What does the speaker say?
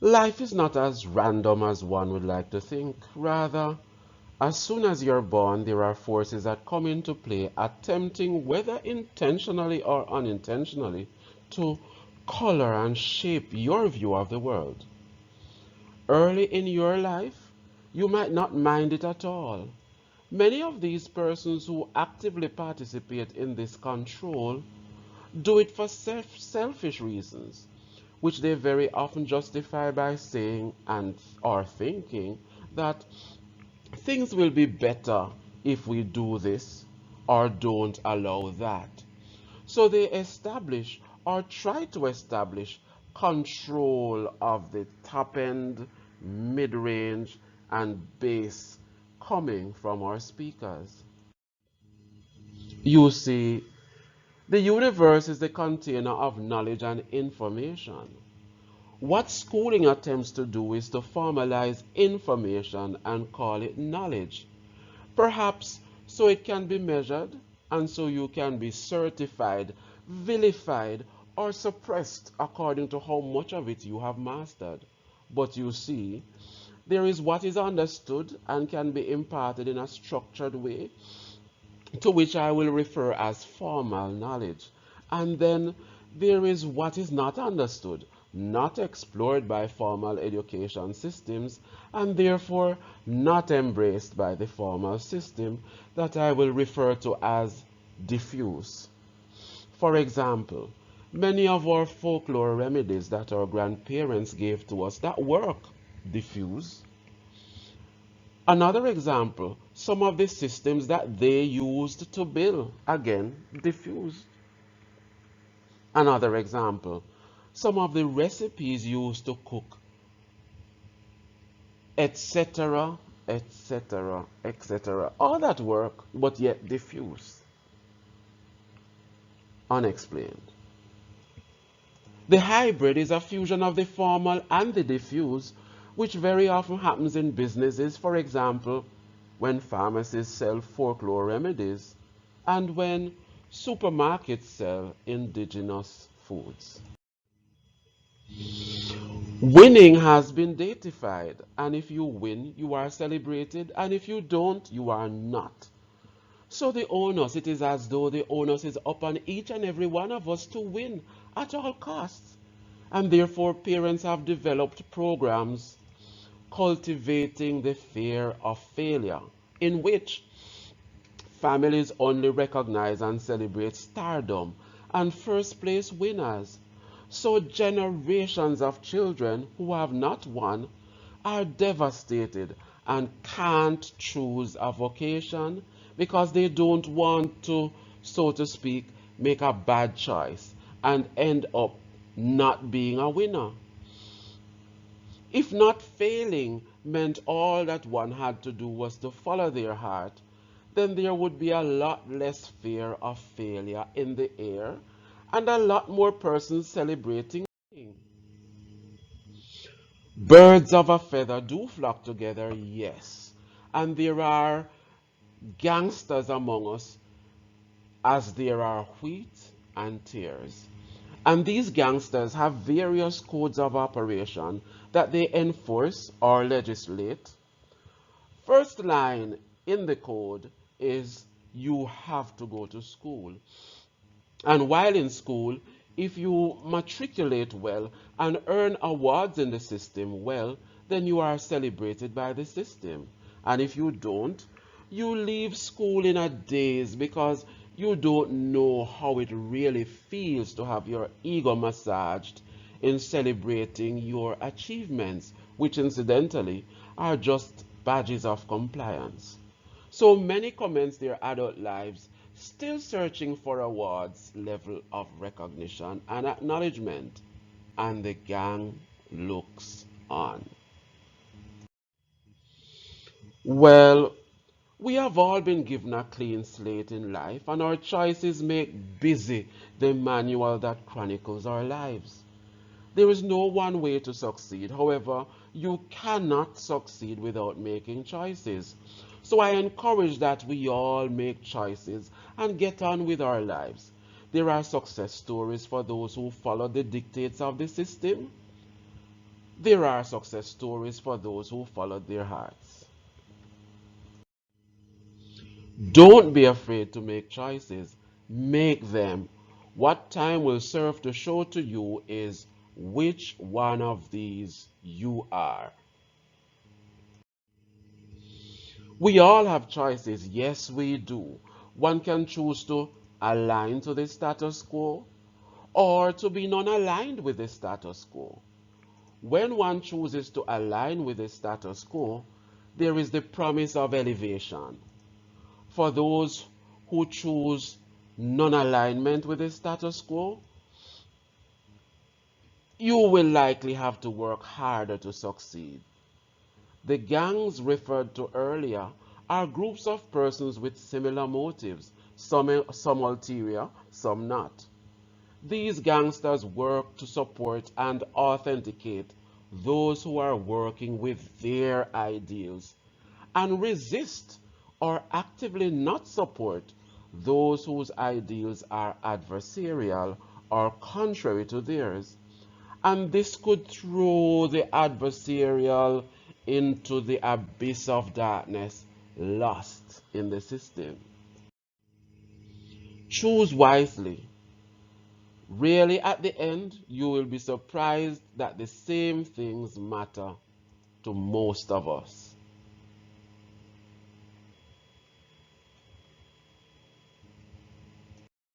Life is not as random as one would like to think. Rather, as soon as you're born, there are forces that come into play, attempting, whether intentionally or unintentionally, to color and shape your view of the world. Early in your life, you might not mind it at all. Many of these persons who actively participate in this control do it for selfish reasons, which they very often justify by saying and or thinking that things will be better if we do this or don't allow that. So they establish or try to establish control of the top end, mid range, and bass coming from our speakers. You see, the universe is the container of knowledge and information. What schooling attempts to do is to formalize information and call it knowledge. Perhaps so it can be measured and so you can be certified, vilified, or suppressed according to how much of it you have mastered. But you see, there is what is understood and can be imparted in a structured way, to which I will refer as formal knowledge. And then there is what is not understood, not explored by formal education systems, and therefore not embraced by the formal system, that I will refer to as diffuse. For example, many of our folklore remedies that our grandparents gave to us that work, diffuse. Another example, some of the systems that they used to build, again, diffused. Another example, some of the recipes used to cook, etc., etc., etc. All that work, but yet diffuse, unexplained. The hybrid is a fusion of the formal and the diffuse, which very often happens in businesses, for example, when pharmacies sell folklore remedies and when supermarkets sell indigenous foods. Winning has been datified, and if you win, you are celebrated, and if you don't, you are not. So the onus, it is as though the onus is upon each and every one of us to win at all costs. And therefore, parents have developed programs cultivating the fear of failure, in which families only recognize and celebrate stardom and first place winners. So generations of children who have not won are devastated and can't choose a vocation because they don't want to, so to speak, make a bad choice and end up not being a winner. If not failing meant all that one had to do was to follow their heart, then there would be a lot less fear of failure in the air and a lot more persons celebrating. Birds of a feather do flock together, yes. And there are gangsters among us as there are wheat and tares. And these gangsters have various codes of operation that they enforce or legislate. First line in the code is you have to go to school. And while in school, if you matriculate well and earn awards in the system well, then you are celebrated by the system. And if you don't, you leave school in a daze because you don't know how it really feels to have your ego massaged in celebrating your achievements, which incidentally are just badges of compliance. So many commence their adult lives still searching for awards, level of recognition and acknowledgement, and the gang looks on. Well, we have all been given a clean slate in life, and our choices make busy the manual that chronicles our lives. There is no one way to succeed. However, you cannot succeed without making choices. So I encourage that we all make choices and get on with our lives. There are success stories for those who follow the dictates of the system. There are success stories for those who followed their hearts. Don't be afraid to make choices. Make them. What time will serve to show to you is which one of these you are. We all have choices. Yes, we do. One can choose to align to the status quo or to be non-aligned with the status quo. When one chooses to align with the status quo, there is the promise of elevation. For those who choose non-alignment with the status quo, you will likely have to work harder to succeed. The gangs referred to earlier are groups of persons with similar motives, some ulterior, some not. These gangsters work to support and authenticate those who are working with their ideals and resist or actively not support those whose ideals are adversarial or contrary to theirs. And this could throw the adversarial into the abyss of darkness lost in the system. Choose wisely. Really, at the end, you will be surprised that the same things matter to most of us.